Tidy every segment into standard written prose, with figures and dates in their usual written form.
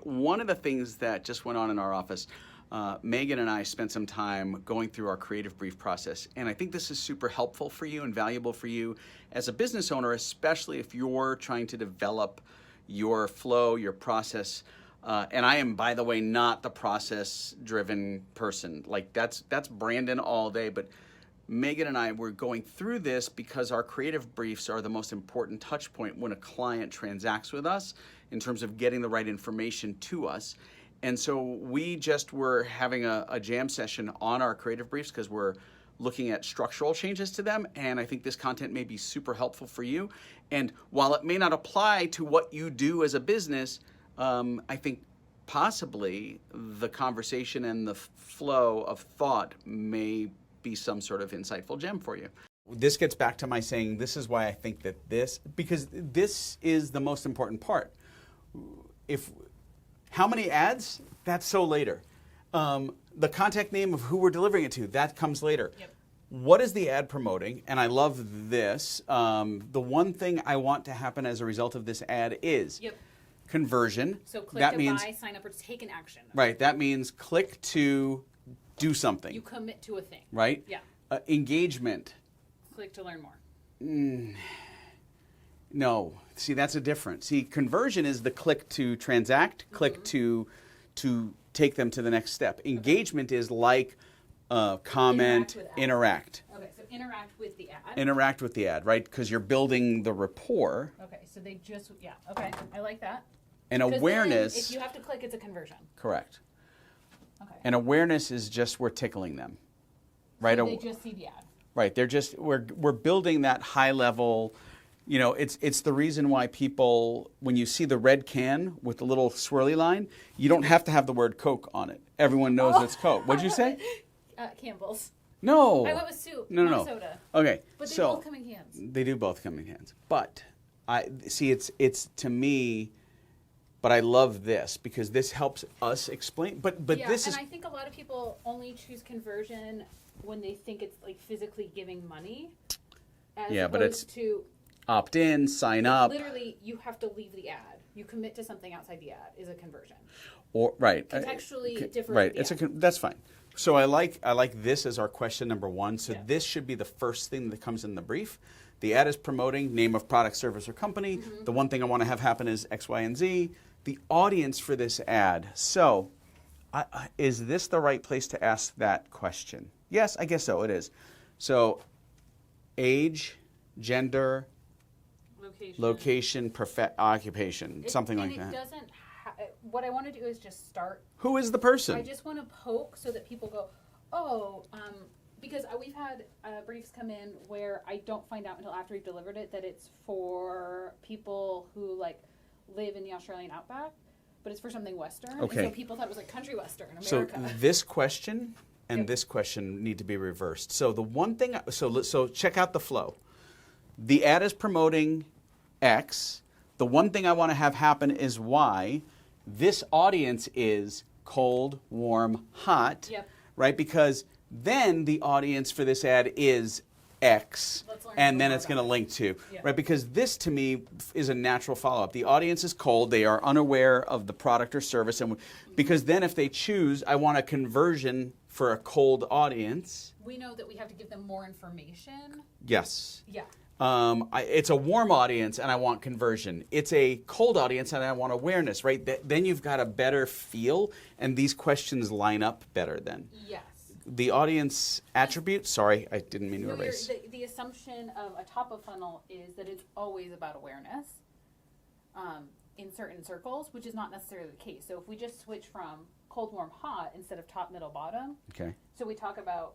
one of the things that just went on in our office, Meaghan and I spent some time going through our creative brief process, and I think this is super helpful for you and valuable for you as a business owner, especially if you're trying to develop your flow, your process. And I am, by the way, not the process-driven person. Like that's Brandon all day. But Meaghan and I were going through this because our creative briefs are the most important touch point when a client transacts with us in terms of getting the right information to us. And so we just were having a jam session on our creative briefs because we're looking at structural changes to them. And I think this content may be super helpful for you. And while it may not apply to what you do as a business, I think possibly the conversation and the flow of thought may be some sort of insightful gem for you. This gets back to my saying, this is why I think that because this is the most important part. How many ads? That's so later. The contact name of who we're delivering it to, that comes later. Yep. What is the ad promoting? And I love this. The one thing I want to happen as a result of this ad is conversion. So click to buy, sign up, or take an action. Right. That means click to do something. You commit to a thing. Right? Yeah. Engagement. Click to learn more. No. See, that's a difference. See, conversion is the click to transact, click to take them to the next step. Engagement is like comment, interact. Okay, so interact with the ad. Interact with the ad, right? Because you're building the rapport. Okay, so they just, okay, I like that. And awareness. Then if you have to click, it's a conversion. Correct. Okay. And awareness is just we're tickling them, right? So they just see the ad. Right. They're just we're building that high level. You know, it's the reason why people, when you see the red can with the little swirly line, you don't have to have the word Coke on it. Everyone knows it's Coke. What'd you say? Campbell's. No. I went with soup. No. Soda. Okay. But they both come in cans. They do both come in cans. But I see it's to me. But I love this because this helps us explain. But this is. And I think a lot of people only choose conversion when they think it's like physically giving money. But it's to opt in, sign up. Literally, you have to leave the ad. You commit to something outside the ad is a conversion. Or right. Contextually different. Right. That's fine. So I like this as our question number one. So this should be the first thing that comes in the brief. The ad is promoting name of product, service, or company. The one thing I want to have happen is X, Y, and Z. The audience for this ad. So is this the right place to ask that question? Yes, I guess so. It is. So age, gender, location, occupation, something like that. Doesn't. What I want to do is just start. Who is the person? I just want to poke so that people go, oh, because we've had briefs come in where I don't find out until after we've delivered it that it's for people who live in the Australian outback, but it's for something Western. Okay. And so people thought it was like country Western America. So this question and this question need to be reversed. So the one thing, so check out the flow. The ad is promoting X. The one thing I want to have happen is Y. This audience is cold, warm, hot, right? Because then the audience for this ad is X, and then it's going to link to, right? Because this, to me, is a natural follow-up. The audience is cold. They are unaware of the product or service. And because then if they choose, I want a conversion for a cold audience. We know that we have to give them more information. Yes. Yeah. It's a warm audience, and I want conversion. It's a cold audience, and I want awareness, right? Then you've got a better feel, and these questions line up better then. Yes. The audience attribute, sorry, I didn't mean to erase. The assumption of a top of funnel is that it's always about awareness in certain circles, which is not necessarily the case. So if we just switch from cold, warm, hot instead of top, middle, bottom. Okay. So we talk about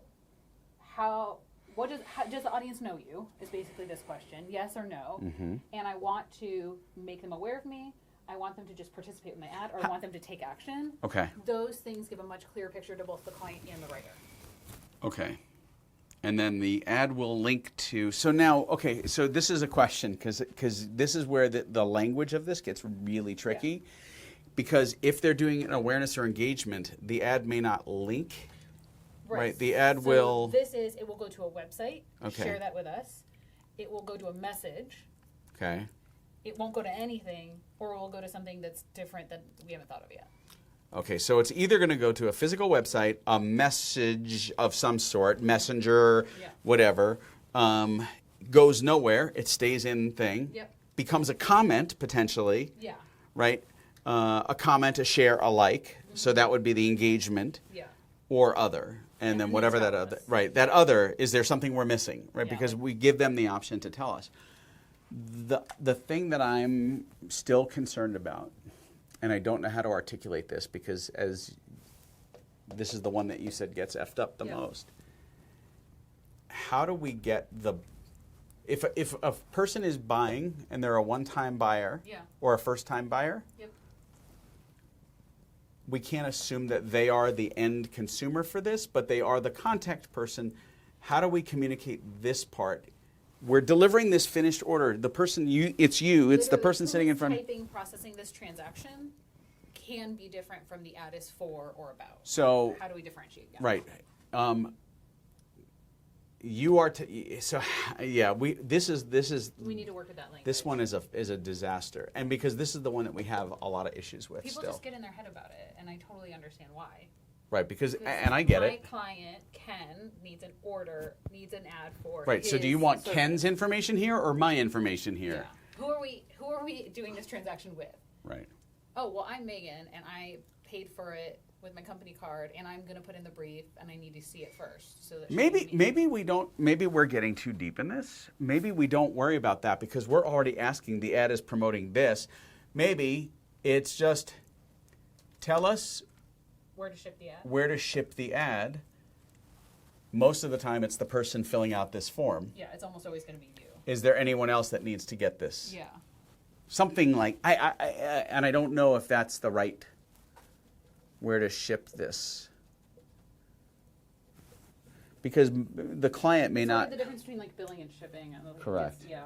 does the audience know you is basically this question, yes or no. Mm-hmm. And I want to make them aware of me. I want them to just participate in my ad, or I want them to take action. Okay. Those things give a much clearer picture to both the client and the writer. Okay. And then the ad will link to, so now, okay, so this is a question, because this is where the language of this gets really tricky. Yeah. Because if they're doing an awareness or engagement, the ad may not link. Right. The ad so will. It will go to a website. Okay. Share that with us. It will go to a message. Okay. it won't go to anything, or it will go to something that's different that we haven't thought of yet. Okay, so it's either going to go to a physical website, a message of some sort, messenger, whatever, goes nowhere, it stays in thing, becomes a comment potentially, right? A comment, a share, a like, so that would be the engagement, or other. And then whatever that other, right, that other, is there something we're missing, right? Because we give them the option to tell us. The thing that I'm still concerned about, and I don't know how to articulate this because as this is the one that you said gets effed up the most. How do we get if a person is buying and they're a one-time buyer or a first-time buyer, we can't assume that they are the end consumer for this, but they are the contact person. How do we communicate this part? We're delivering this finished order. The person, it's the person sitting in front. Typing, processing this transaction can be different from the ad is for or about. So how do we differentiate? Right. You are this is. We need to work with that language. This one is a disaster, and because this is the one that we have a lot of issues with. People still just get in their head about it, and I totally understand why. Right, because and I get it. My client Ken needs an ad for. Right. So do you want Ken's information here or my information here? Yeah. Who are we doing this transaction with? Right. Oh well, I'm Meaghan, and I paid for it with my company card, and I'm going to put in the brief, and I need to see it first. So that maybe we don't. Maybe we're getting too deep in this. Maybe we don't worry about that because we're already asking. The ad is promoting this. Maybe it's just tell us where to ship the ad. Where to ship the ad. Most of the time, it's the person filling out this form. Yeah, it's almost always going to be you. Is there anyone else that needs to get this? Yeah. Something like and I don't know if that's the right. Where to ship this? Because the client may not. The difference between like billing and shipping. Correct. Yeah.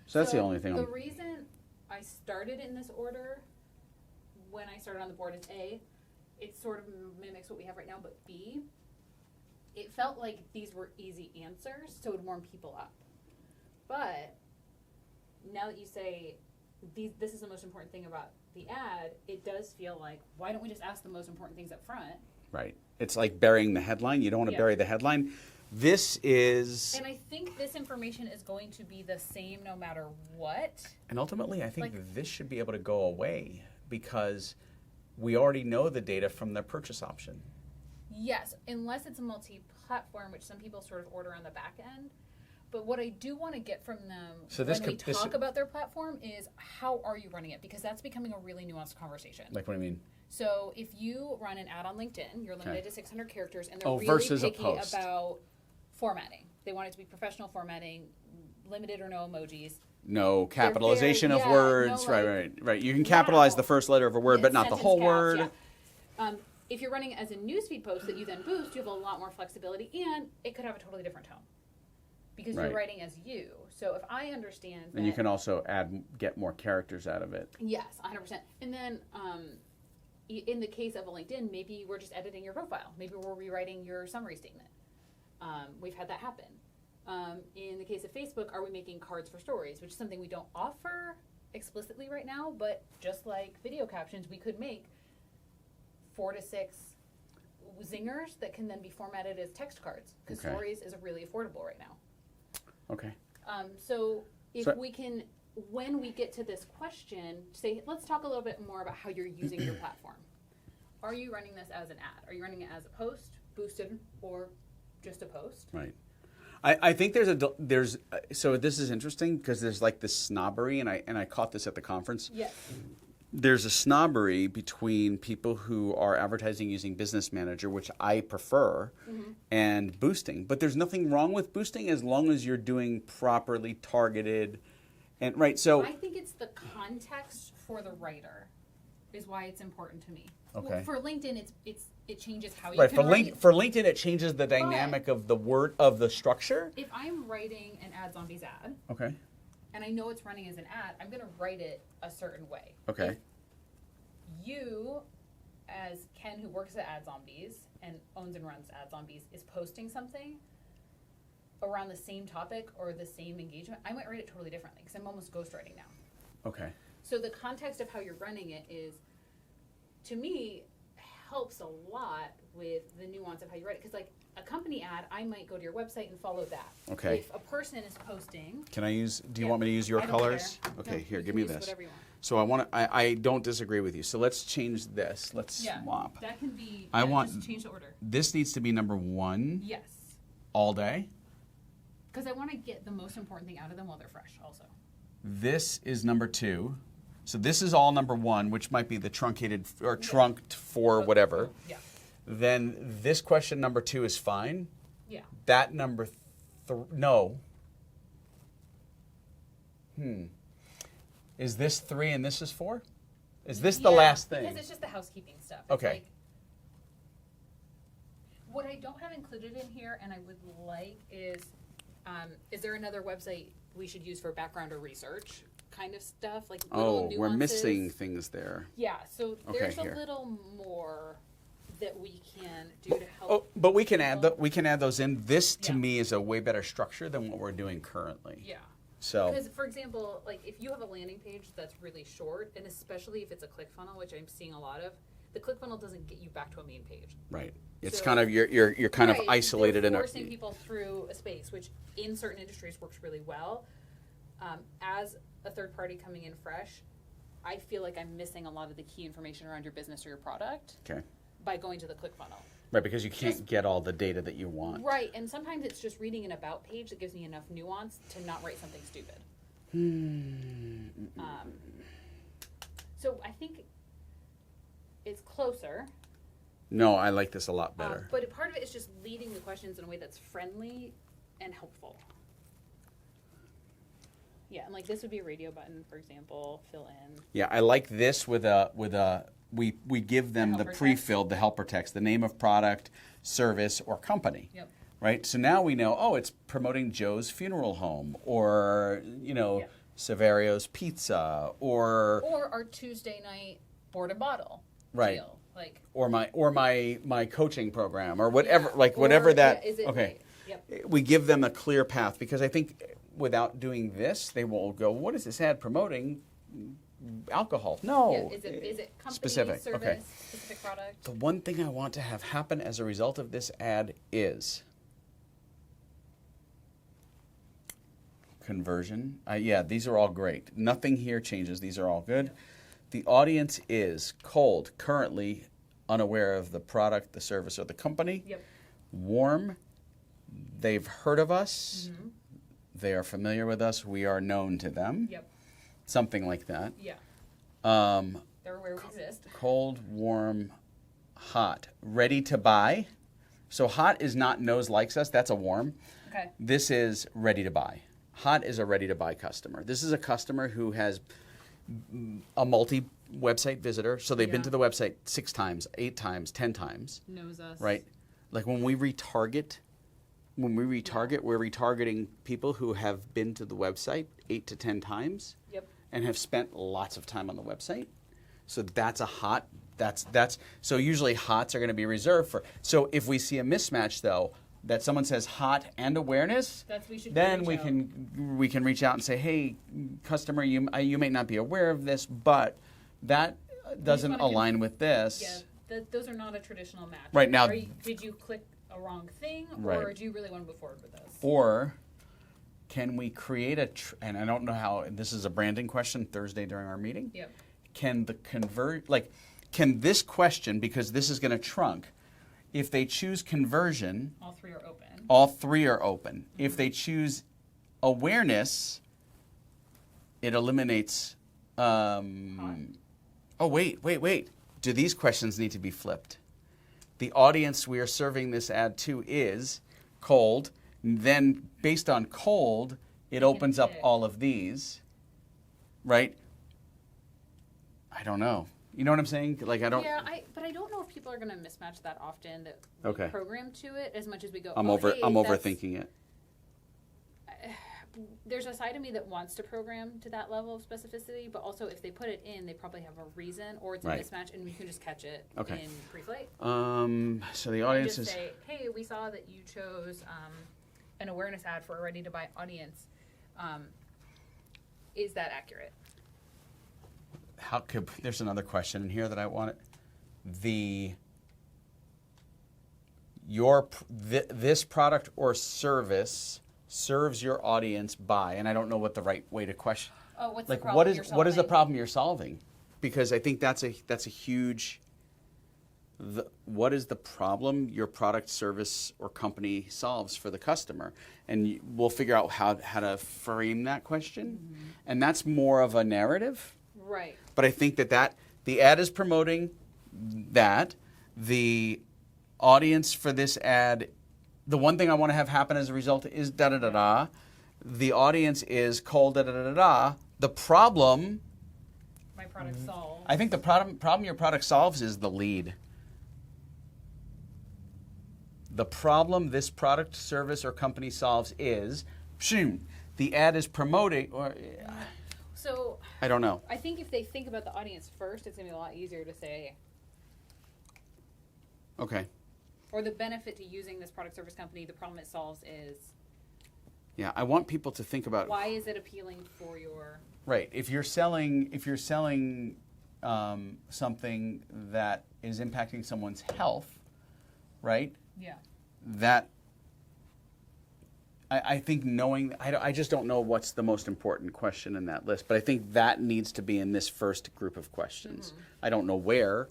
So that's the only thing. The reason I started in this order when I started on the board is A, it sort of mimics what we have right now, but B, it felt like these were easy answers, so it would warm people up. But now that you say this is the most important thing about the ad, it does feel like, why don't we just ask the most important things up front? Right. It's like burying the headline. You don't want to bury the headline. This is... And I think this information is going to be the same no matter what. And ultimately, I think this should be able to go away because we already know the data from their purchase option. Yes, unless it's a multi-platform, which some people sort of order on the back end. But what I do want to get from them when we talk about their platform is how are you running it? Because that's becoming a really nuanced conversation. Like what do you mean? So if you run an ad on LinkedIn, you're limited to 600 characters, and they're really picky about formatting. They want it to be professional formatting, limited or no emojis. No capitalization of words. Right. You can capitalize the first letter of a word, but not the whole word. Yeah. If you're running it as a newsfeed post that you then boost, you have a lot more flexibility, and it could have a totally different tone. Because you're writing as you. So if I understand that... And you can also get more characters out of it. Yes, 100%. And then in the case of a LinkedIn, maybe we're just editing your profile. Maybe we're rewriting your summary statement. We've had that happen. In the case of Facebook, are we making cards for stories, which is something we don't offer explicitly right now, but just like video captions, we could make 4 to 6 zingers that can then be formatted as text cards, because stories is really affordable right now. Okay. So we can, when we get to this question, say, let's talk a little bit more about how you're using your platform. Are you running this as an ad? Are you running it as a post, boosted, or just a post? Right. I think so this is interesting because there's like this snobbery, and I caught this at the conference. Yes. There's a snobbery between people who are advertising using Business Manager, which I prefer, and boosting. But there's nothing wrong with boosting as long as you're doing properly targeted, and so I think it's the context for the writer is why it's important to me. Okay. Well, for LinkedIn, it changes how you can write. For LinkedIn, it changes the dynamic of the word of the structure. If I'm writing an Ad Zombies ad, and I know it's running as an ad, I'm going to write it a certain way. Okay. If you, as Ken, who works at Ad Zombies and owns and runs Ad Zombies, is posting something around the same topic or the same engagement, I might write it totally differently because I'm almost ghostwriting now. Okay. So the context of how you're running it is, to me, helps a lot with the nuance of how you write it. Because like a company ad, I might go to your website and follow that. Okay. If a person is posting, Can I use? Do you Yeah. want me to use your I don't colors? care. Okay, No, here, you give can me use this. whatever you want. So I want to. I don't disagree with you. So let's change this. Let's Yeah, swap. that can be. I yeah, want- just change the order. This needs to be number 1 Yes, all day. because I want to get the most important thing out of them while they're fresh. Also, This is number 2. So this is all number 1, which might be the truncated or trunked for whatever. Yeah. Then this question number 2 is fine. Yeah. That number no. Is this 3 and this is 4? Is this the Yeah, last thing? Because it's just the housekeeping stuff. It's Okay. like, what I don't have included in here, and I would like, is there another website we should use for background or research kind of stuff? Like little We're nuances? missing things there. Yeah, so Okay, there's here. a little more that we can do to help. Oh, but we can add we can add those in. This to Yeah. me is a way better structure than what we're doing currently. Yeah. So Because, for example, like if you have a landing page that's really short, and especially if it's a ClickFunnels, which I'm seeing a lot of, the ClickFunnels doesn't get you back to a main page. right, it's So- kind of you're kind of Right, isolated they're in a. forcing people through a space, which in certain industries works really well. As a third party coming in fresh, I feel like I'm missing a lot of the key information around your business or your product Okay. by going to the ClickFunnels. Right, because you can't Just- get all the data that you want. Right, and sometimes it's just reading an about page that gives me enough nuance to not write something stupid. So I think it's closer. No, I like this a lot better. But part of it is just leading the questions in a way that's friendly and helpful. Yeah, and like this would be a radio button, for example, fill in. Yeah, I like this with a we give them the helper text. pre-filled, the helper text, the name of product, service, or company. Yep. Right? So now we know, oh, it's promoting Joe's Funeral Home or, Yeah. Saverio's Pizza or Or our Tuesday night board and bottle Right. deal. Like my coaching program or whatever, yeah, like or, whatever that. yeah, is it okay. right? Yep. We give them a clear path because I think without doing this, they will go, what is this ad promoting? Alcohol. No. Yeah, is it company, specific. service, Okay. specific product? The one thing I want to have happen as a result of this ad is conversion. Yeah, these are all great. Nothing here changes. These are all good. The audience is cold, currently unaware of the product, the service, or the company. Yep. Warm, they've heard of us. Mm-hmm. They are familiar with us. We are known to them. Yep. Something like that. Yeah. They're where we exist. Cold, warm, hot. Ready to buy. So hot is not knows likes us. That's a warm. Okay. This is ready to buy. Hot is a ready to buy customer. This is a customer who has a multi-website visitor. So they've been Yeah. to the website 6 times, 8 times, 10 times. Knows us. Right? Like when we retarget, we're retargeting people who have been to the website 8 to 10 times Yep. and have spent lots of time on the website. So that's a hot. That's so usually hots are going to be reserved for. So if we see a mismatch though, that someone says hot and awareness, We should then reach out. we can reach out and say, hey, customer, you may not be aware of this, but that doesn't wanna align with this. Yeah, those are not a traditional match. Right, now- did you click a wrong thing, or Right. do you really want to move forward with this? Or can we create and I don't know how, this is a branding question Thursday during our meeting. Yep. Can this question, because this is going to trunk, if they choose conversion, All three are open. all 3 are open. If they choose awareness, it eliminates. Oh, wait. Do these questions need to be flipped? The audience we are serving this ad to is cold. Then, based on cold, it opens up pick. all of these, right? I don't know. You know what I'm saying? Like I don't. Yeah, but I don't know if people are going to mismatch that often that we Okay. program to it as much as we go. I'm hey, that's- overthinking it. There's a side of me that wants to program to that level of specificity, but also if they put it in, they probably have a reason, or it's a Right. mismatch, and you can just catch it Okay. in pre-flight. So the You audience just is. say, hey, we saw that you chose an awareness ad for a ready-to-buy audience. Is that accurate? how could, there's another question in here that I want. This product or service serves your audience by, and I don't know what the right way to question. Oh, what's Like the problem what you're is solving? what is the problem you're solving? Because I think that's a huge. What is the problem your product, service, or company solves for the customer? And we'll figure out how to frame that question. Mm-hmm. And that's more of a narrative. Right. But I think that the ad is promoting that. The audience for this ad, the one thing I want to have happen as a result is da-da-da-da. The audience is called da-da-da-da. The problem... My product solves. I think the problem your product solves is the lead. The problem this product, service, or company solves is, the ad is promoting, or so I don't know. I think if they think about the audience first, it's gonna be a lot easier to say. Okay. Or the benefit to using this product, service, company, the problem it solves is. Yeah, I want people to think about why is it appealing for your. Right. If you're selling something that is impacting someone's health, right? Yeah. That I think knowing, I just don't know what's the most important question in that list, but I think that needs to be in this first group of questions. Mm-hmm. I don't know where,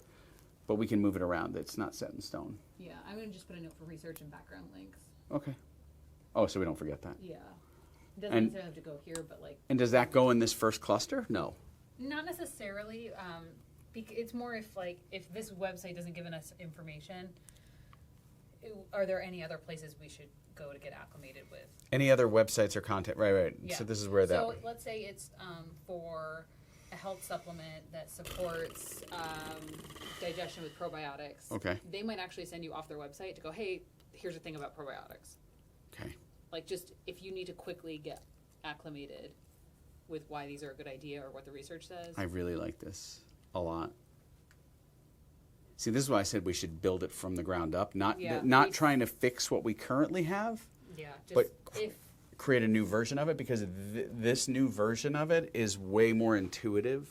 but we can move it around. It's not set in stone. Yeah, I'm going to just put a note for research and background links. Okay. Oh, so we don't forget that. Yeah. It doesn't necessarily have to go here, but like. And does that go in this first cluster? No. Not necessarily. It's more if this website doesn't give us information, are there any other places we should go to get acclimated with? Any other websites or content? Right. Yeah. So this is where that. So let's say it's for a health supplement that supports digestion with probiotics. Okay. They might actually send you off their website to go, hey, here's a thing about probiotics. Okay. Like just if you need to quickly get acclimated with why these are a good idea or what the research says. I really like this a lot. See, this is why I said we should build it from the ground up, not trying to fix what we currently have, but create a new version of it, because this new version of it is way more intuitive.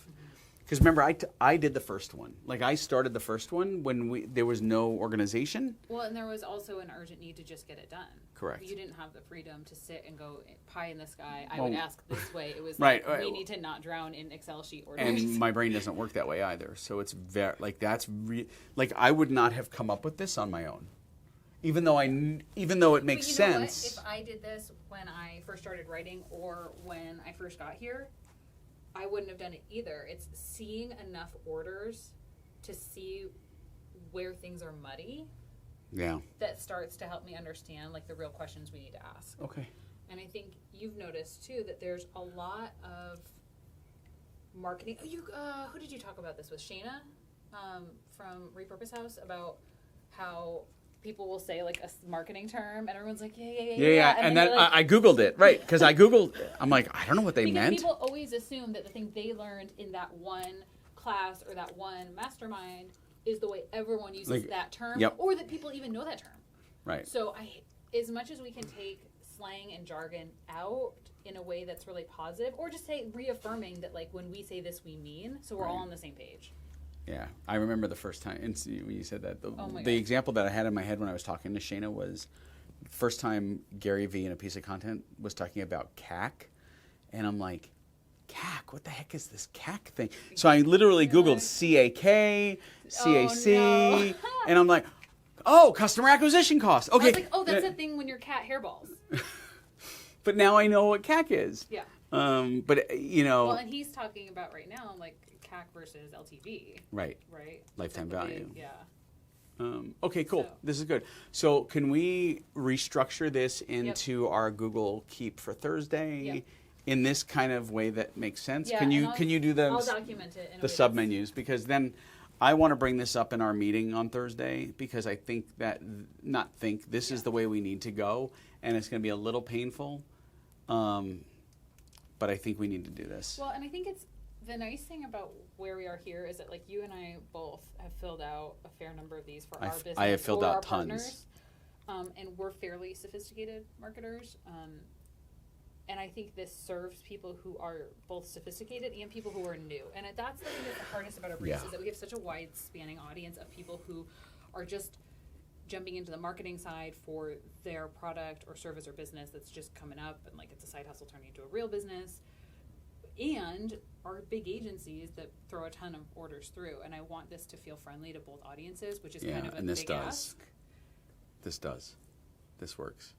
Because remember, I did the first one. Like, I started the first one when there was no organization. Well, and there was also an urgent need to just get it done. Correct. You didn't have the freedom to sit and go pie in the sky. I would ask this way. It was right. Like, we need to not drown in Excel sheet orders. And my brain doesn't work that way either. So it's very I would not have come up with this on my own, even though it makes sense. If I did this when I first started writing or when I first got here, I wouldn't have done it either. It's seeing enough orders to see where things are muddy. Yeah. That starts to help me understand like the real questions we need to ask. Okay. And I think you've noticed too that there's a lot of marketing. Who did you talk about this with? Shayna from Repurpose House, about how people will say like a marketing term and everyone's like, yeah. And then I Googled it, right? Because I'm like, I don't know what they meant. People always assume that the thing they learned in that one class or that one mastermind is the way everyone uses that term, or that people even know that term. Right. So as much as we can take slang and jargon out in a way that's really positive, or just say reaffirming that like when we say this we mean, so we're all on the same page. Yeah, I remember the first time when you said that. The example that I had in my head when I was talking to Shayna was the first time Gary Vee in a piece of content was talking about CAC, and I'm like, CAC? What the heck is this CAC thing? So I literally Googled CAK, CAC, and I'm like, oh, customer acquisition cost. Okay. I was like, oh, that's a thing when your cat hairballs. But now I know what CAC is. Yeah. But Well, and he's talking about right now like CAC versus LTV. Right. Lifetime value. Yeah. Okay, cool. This is good. So can we restructure this into our Google Keep for Thursday in this kind of way that makes sense? Yeah, can you do the I'll document it in the submenus, because then I want to bring this up in our meeting on Thursday, because I think this is the way we need to go, and it's going to be a little painful, but I think we need to do this. Well, and I think it's the nice thing about where we are here is that like you and I both have filled out a fair number of these for our business. I have filled out tons. Partners. And we're fairly sophisticated marketers. And I think this serves people who are both sophisticated and people who are new. And that's the thing that's the hardest about our briefs is that we have such a wide spanning audience of people who are just jumping into the marketing side for their product or service or business that's just coming up and like it's a side hustle turning into a real business, and our big agencies that throw a ton of orders through. And I want this to feel friendly to both audiences, which is kind of a and this big does. ask. This does. This works.